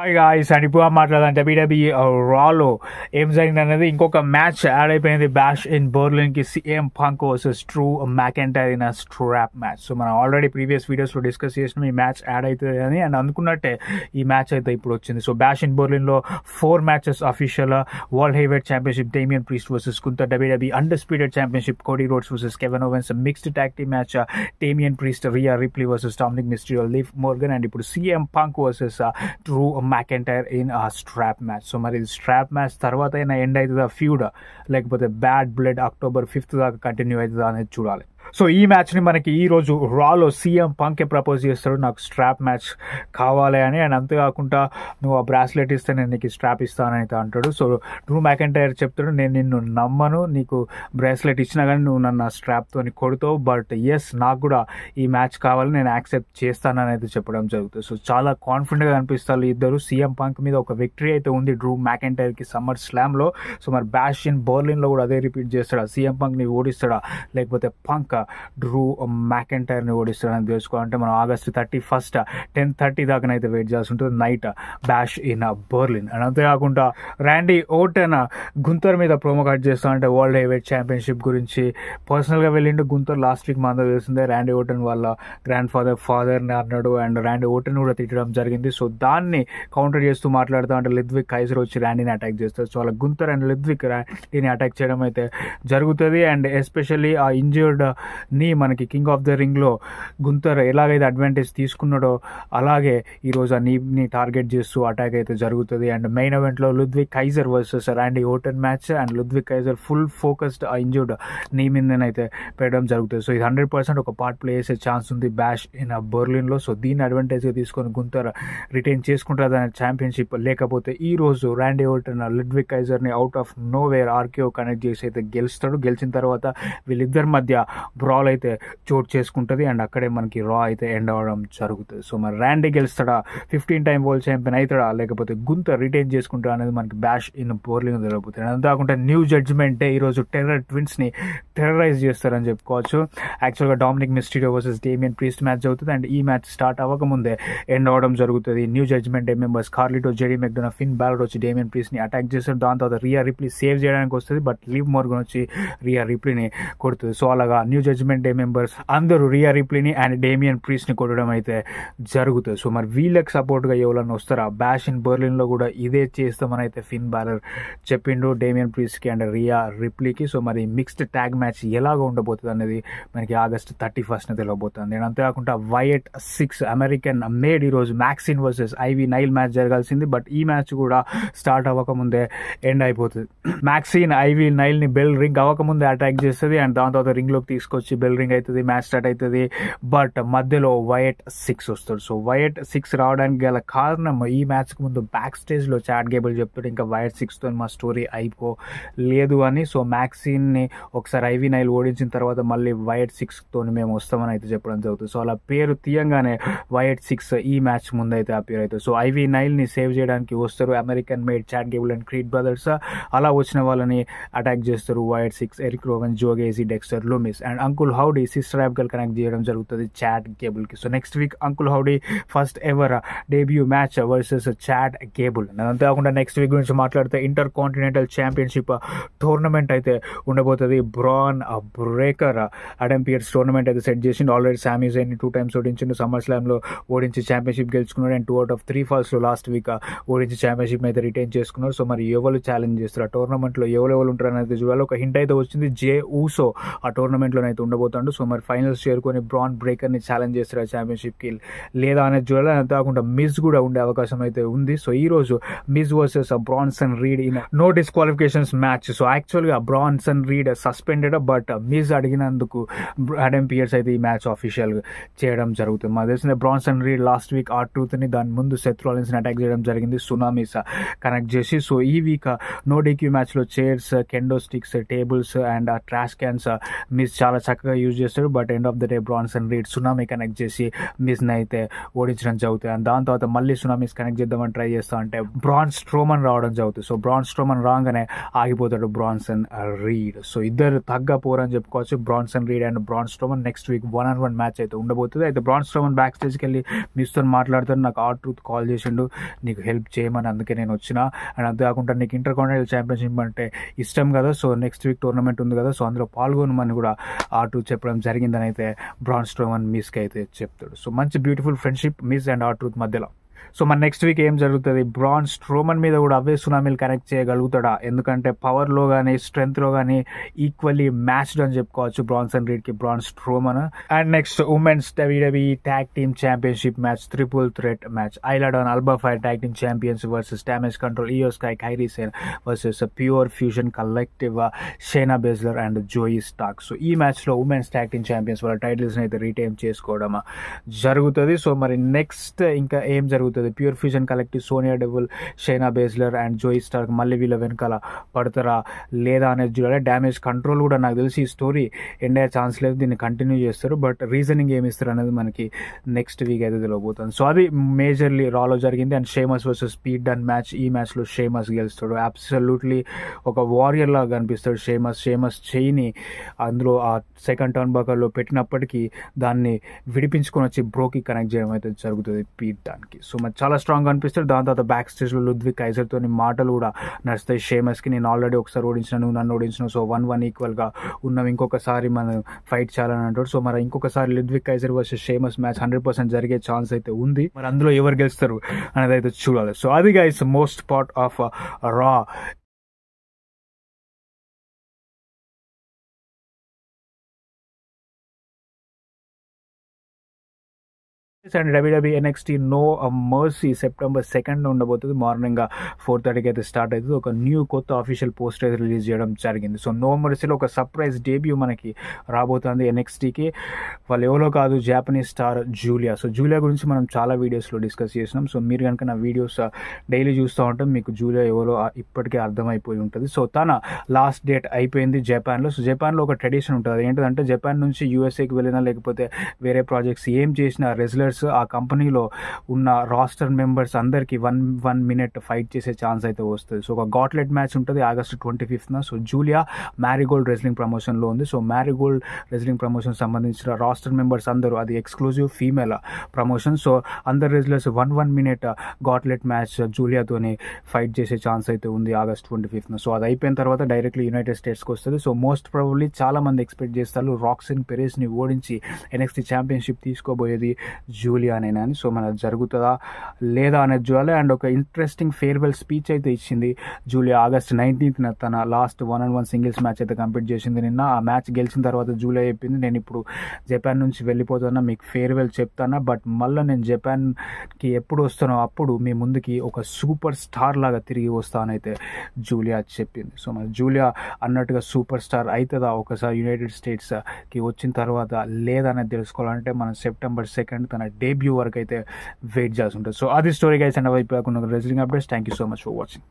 Hi guys and ఇప్పుడు మాట్లాడాలంటే WWE రాలో ఏం జరిగిందనేది ఇంకొక మ్యాచ్ యాడ్ అయిపోయింది. బ్యాష్ ఇన్ బర్లిన్కి CM Punk versus Drew McIntyre in strap match. So మనం ఆల్రెడీ ప్రీవియస్ వీడియోస్లో డిస్కస్ చేసిన ఈ మ్యాచ్ యాడ్ అవుతుంది అని అండ్ అనుకున్నట్టే ఈ మ్యాచ్ అయితే ఇప్పుడు వచ్చింది. సో బ్యాష్ ఇన్ బర్లిన్లో 4 matches official. World heavyweight championship Damian Priest versus Gunther. WWE undisputed championship Cody Rhodes versus Kevin Owens. Mixed tag team match Damian Priest Rhea Ripley versus Dominik Mysterio Liv Morgan. And ఇప్పుడు CM Punk versus Drew McIntyre in strap match. So మరి strap match తర్వాత అయినా end అవుతుందా feud, లేకపోతే bad blood October 5th దాకా continue అవుతుందా అనేది చూడాలి. సో ఈ మ్యాచ్ని మనకి ఈరోజు రాలో CM పంకే ప్రపోజ్ చేస్తాడు, నాకు స్ట్రాప్ మ్యాచ్ కావాలి అని. అండ్ అంతేకాకుండా నువ్వు ఆ బ్రాస్లెట్ ఇస్తే నేను నీకు స్ట్రాప్ ఇస్తానని అయితే అంటాడు. సో డ్రూ మ్యాకెంటైర్ చెప్తాడు, నేను నిన్ను నమ్మను, నీకు బ్రాస్లెట్ ఇచ్చినా కానీ నువ్వు నన్ను స్ట్రాప్తో కొడుతావు, బట్ ఎస్ నాకు కూడా ఈ మ్యాచ్ కావాలి, నేను యాక్సెప్ట్ చేస్తానని అయితే చెప్పడం జరుగుతుంది. సో చాలా కాన్ఫిడెంట్గా అనిపిస్తారు ఇద్దరు. CM పంక్ మీద ఒక విక్టరీ అయితే ఉంది డ్రూ మ్యాకెంటైర్కి సమ్మర్ స్లామ్లో. సో మరి బ్యాష్ ఇన్ బర్లిన్లో కూడా అదే రిపీట్ చేస్తాడా, CM పంక్ని ఓడిస్తాడా, లేకపోతే పంక్ డ్రూ మ్యాకెంటైర్ని ఓడిస్తాడని తెలుసుకోవాలంటే మనం August 31st 10:30 దాకానైతే వెయిట్ చేయాల్సి ఉంటుంది night bash in Berlin. And అంతేకాకుండా ర్యాండీ ఓర్టన్ గుంతర్ మీద ప్రోమో కట్ చేస్తానంటే వరల్డ్ హెవీవెయిట్ ఛాంపియన్షిప్ గురించి పర్సనల్గా వెళ్ళిండు గుంతర్. లాస్ట్ వీక్ మన తెలిసిందే ర్యాండీ ఓర్టన్ వాళ్ళ గ్రాండ్ ఫాదర్ని అన్నాడు అండ్ ర్యాండీ ఓర్టన్ కూడా తిట్టడం జరిగింది. సో దాన్ని కౌంటర్ చేస్తూ మాట్లాడుతూ అంటే లిద్విక్ కైజర్ వచ్చి ర్యాండీని అటాక్ చేస్తారు. సో అలా గుంతర్ అండ్ లిద్విక్ ర్యాండీని అటాక్ చేయడం అయితే జరుగుతుంది. అండ్ ఎస్పెషల్లీ ఆ ఇంజర్డ్ నీ మనకి కింగ్ ఆఫ్ ద రింగ్లో గుంతర్ ఎలాగైతే అడ్వాంటేజ్ తీసుకున్నాడో అలాగే ఈరోజు ఆ నీని టార్గెట్ చేస్తూ అటాక్ అయితే జరుగుతుంది. అండ్ మెయిన్ ఈవెంట్లో Ludwig Kaiser versus Randy Orton match. And Ludwig Kaiser full focused ఆ ఇంజర్డ్ నీ మీదనైతే పెట్టడం జరుగుతుంది. సో ఇది 100% ఒక పార్ట్ ప్లే చేసే ఛాన్స్ ఉంది బ్యాష్ ఇన్ బర్లిన్లో. సో దీన్ని అడ్వాంటేజ్గా తీసుకొని గుంతర్ రిటైన్ చేసుకుంటారు దాని ఛాంపియన్షిప్. లేకపోతే ఈ రోజు ర్యాండీ ఓర్టన్ లుద్విక్ కైజర్ని out of nowhere RKO connect చేసి అయితే గెలుస్తాడు. గెలిచిన తర్వాత వీళ్ళిద్దరి మధ్య బ్రాల్ అయితే చోటు చేసుకుంటుంది అండ్ అక్కడే మనకి రా అయితే ఎండ్ అవ్వడం జరుగుతుంది. సో మరి ర్యాండీ గెలుస్తాడా, 15 టైమ్ వరల్డ్ ఛాంపియన్ అవుతాడా, లేకపోతే గుంతర్ రిటైన్ చేసుకుంటాడా అనేది మనకి బ్యాష్ ఇన్ బర్లిన్ తెలియబోతుంది. అంతేకాకుండా న్యూ జడ్జ్మెంట్ డే ఈరోజు టెర్రర్ ట్విన్స్ని టెర్రరైజ్ చేస్తారని చెప్పుకోవచ్చు. యాక్చువల్గా Dominik Mysterio versus Damian Priest match అవుతుంది అండ్ ఈ మ్యాచ్ స్టార్ట్ అవ్వకముందే ఎండ్ అవ్వడం జరుగుతుంది. New judgment day members Carlito, JD McDonagh, Finn Balor వచ్చి డేమియన్ ప్రీస్ట్ని అటాక్ చేస్తారు. దాని తర్వాత రియా రిప్లీ సేవ్ చేయడానికి వస్తుంది, బట్ లివ్ మోర్గన్ వచ్చి రియా రిప్లీని కొడుతుంది. సో అలాగా న్యూ జడ్జ్మెంట్ డే మెంబర్స్ అందరూ రియా రిప్లీని అండ్ డేమియన్ ప్రీస్ట్ని కొట్టడం అయితే జరుగుతుంది. సో మరి వీళ్ళకి సపోర్ట్గా ఎవరన్నా వస్తారా, బ్యాష్ ఇన్ బర్లిన్లో కూడా ఇదే చేస్తామని అయితే ఫిన్ బాలర్ చెప్పిండు డేమియన్ ప్రీస్ట్కి అండ్ రియా రిప్లీకి. సో మరి మిక్స్డ్ ట్యాగ్ మ్యాచ్ ఎలాగ ఉండబోతుంది అనేది మనకి August 31st తెలియబోతుంది. అండ్ అంతేకాకుండా వైట్ 6 అమెరికన్ మేడ్ ఈరోజు మ్యాక్సిన్ వర్సెస్ ఐవీ నైల్ మ్యాచ్ జరగాల్సింది, బట్ ఈ మ్యాచ్ కూడా స్టార్ట్ అవ్వకముందే ఎండ్ అయిపోతుంది. మ్యాక్సిన్ ఐవీ నైల్ని బెల్ రింగ్ అవ్వకముందే అటాక్ చేస్తుంది అండ్ దాని తర్వాత రింగ్లోకి తీసుకొచ్చి బెల్ రింగ్ అవుతుంది, మ్యాచ్ స్టార్ట్ అవుతుంది. బట్ మధ్యలో వైట్ 6 వస్తాడు. సో వైట్ 6 రావడానికి గల కారణం ఈ మ్యాచ్కి ముందు బ్యాక్ స్టేజ్లో చాట్ గేబుల్ చెప్తాడు ఇంకా వైట్ 6తో మా స్టోరీ అయిపోలేదు అని. సో మ్యాక్సిన్ని ఒకసారి ఐవీ నైల్ ఓడించిన తర్వాత మళ్ళీ వైట్ 6తో మేము వస్తామని అయితే చెప్పడం జరుగుతుంది. సో అలా పేరు తీయంగానే వైట్ 6 ఈ మ్యాచ్ ముందు అయితే అపేర్ అవుతుంది. సో ఐవీ నైల్ని సేవ్ చేయడానికి వస్తారు American made Chad Gable and Creed brothers. అలా వచ్చిన వాళ్ళని అటాక్ చేస్తారు Wyatt 6, Erick Rowan, Joe Gacy, Dexter Lumis and Uncle Howdy sister Abigail connect చేయడం జరుగుతుంది చాట్ గేబుల్కి. So next week Uncle Howdy first ever debut match versus Chad Gable. అంతేకాకుండా next week గురించి మాట్లాడితే ఇంటర్ కాంటినెంటల్ ఛాంపియన్షిప్ టోర్నమెంట్ అయితే ఉండబోతుంది. Bron Breakker Adam Pearce tournament అయితే set చేసిండు. ఆల్రెడీ సామీ జైన్ని 2 times ఓడించిండు, సమ్మర్ స్లామ్లో ఓడించి ఛాంపియన్షిప్ గెలుచుకున్నాడు and 2 out of 3 falls last week ఓడించి ఛాంపియన్షిప్ అయితే రిటైన్ చేసుకున్నారు. సో మరి ఎవరు ఛాలెంజ్ చేస్తారు ఆ టోర్నమెంట్లో, ఎవరెవరు ఉంటారు అనేది చూడాలి. ఒక హింట్ అయితే వచ్చింది, జే ఊసో ఆ టోర్నమెంట్లో అయితే ఉండబోతాడు. సో మరి ఫైనల్స్ చేరుకొని బ్రాన్ బ్రేకర్ని ఛాలెంజ్ చేస్తారు ఆ ఛాంపియన్షిప్కి లేదా అనేది చూడాలి. అంతేకాకుండా మిజ్ కూడా ఉండే అవకాశం అయితే ఉంది. సో ఈ రోజు Miz versus Bronson Reed in no disqualifications match. So యాక్చువల్గా Bronson Reed suspended, but Miz అడిగినందుకు అడమ్ పియర్స్ అయితే ఈ మ్యాచ్ అఫీషియల్ చేయడం జరుగుతుంది. మాకు తెలిసిన బ్రాన్సన్ రీడ్ లాస్ట్ వీక్ R-Truthని దాని ముందు సెత్ రాలిన్స్ని అటాక్ చేయడం జరిగింది, సునామీస్ కనెక్ట్ చేసి. సో ఈ వీక్ నో DQ మ్యాచ్లో chairs, kendo sticks, tables and trash cans Miz చాలా చక్కగా యూజ్ చేస్తాడు. But end of the day Bronson Reed tsunami connect చేసి మిస్ని అయితే ఓడించడం జరుగుతుంది. అండ్ దాని తర్వాత మళ్ళీ సునామీస్ కనెక్ట్ చేద్దామని ట్రై చేస్తా అంటే బ్రాన్ స్ట్రోమన్ రావడం జరుగుతుంది. సో బ్రాన్ స్ట్రోమన్ రాగానే ఆగిపోతాడు బ్రాన్సన్ రీడ్. సో ఇద్దరు తగ్గ పోరని చెప్పుకోవచ్చు, Branson read and bran Strowman. Next week 1-on-1 match అయితే ఉండబోతుంది. అయితే బ్రాన్ స్ట్రోమన్ బ్యాక్ స్టేజ్కి వెళ్ళి మిస్తో మాట్లాడుతాడు, నాకు R-Truth కాల్ చేసిండు నీకు హెల్ప్ చేయమని, అందుకే నేను వచ్చిన. అండ్ అంతేకాకుండా నీకు ఇంటర్కాంటినెంటల్ ఛాంపియన్షిప్ అంటే ఇష్టం కదా, సో నెక్స్ట్ వీక్ టోర్నమెంట్ ఉంది కదా, సో అందులో పాల్గొనమని కూడా R-Truth చెప్పడం జరిగిందని అయితే బ్రాన్ స్ట్రోమన్ మిస్కి అయితే చెప్తాడు. సో మంచి beautiful friendship miss and R-Truth మధ్యలో. సో మన నెక్స్ట్ వీక్ ఏం జరుగుతుంది, బ్రాన్ స్ట్రోమన్ మీద కూడా అవే సునామీలు కనెక్ట్ చేయగలుగుతాడా, ఎందుకంటే పవర్లో కానీ స్ట్రెంగ్త్లో కానీ ఈక్వల్లీ మ్యాచ్డ్ అని చెప్పుకోవచ్చు బ్రాన్సన్ రీడ్కి Braun Strowman. And next women's WWE tag team championship match, triple threat match, Isla Dawn Alba Fyre tag team champions versus Damage Control, Iyo Sky, Kairi Sane versus Pure Fusion Collective, Shayna Baszler and Zoey Stark. So ఈ మ్యాచ్లో women's tag team champions వాళ్ళ టైటిల్స్ని అయితే retain చేసుకోవడం జరుగుతుంది. So మరి next ఇంకా ఏం జరుగుతుంది, Pure Fusion Collective Sonya Deville, Shayna Baszler and Zoey Stark మళ్ళీ వీళ్ళ వెనకాల పడతారా లేదా అనేది చూడాలి. డ్యామేజ్ కంట్రోల్ కూడా నాకు తెలిసి ఈ స్టోరీ ఎండ్ అయ్యే ఛాన్స్ లేదు, దీన్ని కంటిన్యూ చేస్తారు. బట్ రీజనింగ్ ఏమి ఇస్తారు అనేది మనకి నెక్స్ట్ వీక్ అయితే తెలియబోతుంది. సో అది మేజర్లీ రాలో జరిగింది. And Sheamus versus Pete Dunne match, ఈ మ్యాచ్లో షేమస్ గెలుస్తాడు. అబ్సల్యూట్లీ ఒక వారియర్ లాగా కనిపిస్తాడు షేమస్ చేయిని అందులో ఆ సెకండ్ టర్న్ బకర్లో పెట్టినప్పటికీ దాన్ని విడిపించుకొని వచ్చి బ్రోకి కనెక్ట్ చేయడం అయితే జరుగుతుంది పీట్ డన్కి. సో మరి చాలా స్ట్రాంగ్ అనిపిస్తాడు. దాని తర్వాత బ్యాక్ స్టేజ్లో లుడ్విగ్ కైజర్తో మాటలు కూడా నడుస్తాయి షేమస్కి, నేను ఆల్రెడీ ఒకసారి ఓడించిన, నువ్వు నన్ను ఓడించిన, సో 1-1 ఈక్వల్గా ఉన్నాం, ఇంకొకసారి మనం ఫైట్ చేయాలని అంటాడు. సో మరి ఇంకొకసారి Ludwig Kaiser versus Sheamus match 100% జరిగే ఛాన్స్ అయితే ఉంది. మరి అందులో ఎవరు గెలుస్తారు అనేది అయితే చూడాలి. సో అది guys most part of Raw. And WWE NXT no mercy September 2 ఉండబోతుంది. మార్నింగ్ 4:30కి అయితే స్టార్ట్ అవుతుంది. ఒక న్యూ కొత్త అఫీషియల్ పోస్టర్ అయితే రిలీజ్ చేయడం జరిగింది. సో నో మర్సీలో ఒక సర్ప్రైజ్ డెబ్యూ మనకి రాబోతుంది NXTకి. వాళ్ళు ఎవరో కాదు, Japanese star Julia. So Julia గురించి మనం చాలా వీడియోస్లో డిస్కస్ చేసినాం. సో మీరు కనుక నా వీడియోస్ డైలీ చూస్తూ ఉంటే మీకు జూలియా ఎవరో ఇప్పటికే అర్థమైపోయి ఉంటుంది. సో తన లాస్ట్ డేట్ అయిపోయింది జపాన్లో. సో జపాన్లో ఒక ట్రెడిషన్ ఉంటుంది, ఏంటంటే జపాన్ నుంచి USAకి వెళ్ళినా లేకపోతే వేరే ప్రాజెక్ట్స్ ఏం చేసినా రెజ్లర్స్ ఆ కంపెనీలో ఉన్న రాస్టర్ మెంబర్స్ అందరికి 1 minute ఫైట్ చేసే ఛాన్స్ అయితే వస్తుంది. సో ఒక గాట్లెట్ మ్యాచ్ ఉంటుంది ఆగస్ట్ 25న. సో జూలియా మ్యారీగోల్డ్ రెజ్లింగ్ ప్రమోషన్లో ఉంది. సో మ్యారీగోల్డ్ రెజ్లింగ్ ప్రమోషన్ సంబంధించిన రాస్టర్ మెంబర్స్ అందరూ, అది ఎక్స్క్లూజివ్ ఫీమేల్ ప్రమోషన్. సో అందరు రెజ్లర్స్ 1 minute గాట్లెట్ మ్యాచ్ జూలియాతోని ఫైట్ చేసే ఛాన్స్ అయితే ఉంది ఆగస్ట్ 25న. సో అది అయిపోయిన తర్వాత డైరెక్ట్లీ యునైటెడ్ స్టేట్స్కి వస్తుంది. సో మోస్ట్ ప్రాబబ్లీ చాలా మంది ఎక్స్పెక్ట్ చేస్తారు రాక్సిన్ పెరెస్ని ఓడించి NXT ఛాంపియన్షిప్ తీసుకోబోయేది జూలియానేనా అని. సో మనది జరుగుతుందా లేదా అనేది చూడాలి. అండ్ ఒక ఇంట్రెస్టింగ్ ఫేర్వెల్ స్పీచ్ అయితే ఇచ్చింది జూలియా ఆగస్ట్ 19న. తన లాస్ట్ 1-on-1 సింగిల్స్ మ్యాచ్ అయితే కంప్లీట్ చేసింది నిన్న. ఆ మ్యాచ్ గెలిచిన తర్వాత జూలియా చెప్పింది, నేను ఇప్పుడు జపాన్ నుంచి వెళ్ళిపోతున్నా, మీకు ఫేర్వెల్ చెప్తానా, బట్ మళ్ళీ నేను జపాన్కి ఎప్పుడు వస్తానో అప్పుడు మీ ముందుకి ఒక సూపర్ స్టార్ లాగా తిరిగి వస్తానైతే జూలియా చెప్పింది. సో మరి జూలియా అన్నట్టుగా సూపర్ స్టార్ అవుతుందా ఒకసారి యునైటెడ్ స్టేట్స్కి వచ్చిన తర్వాత లేదనేది తెలుసుకోవాలంటే మనం సెప్టెంబర్ 2 తన డెబ్యూ వరకు అయితే వెయిట్ చేస్తుంటారు. సో అది స్టోరీ గైస్. అండ్ వైపు wrestling updates. Thank you so much for watching.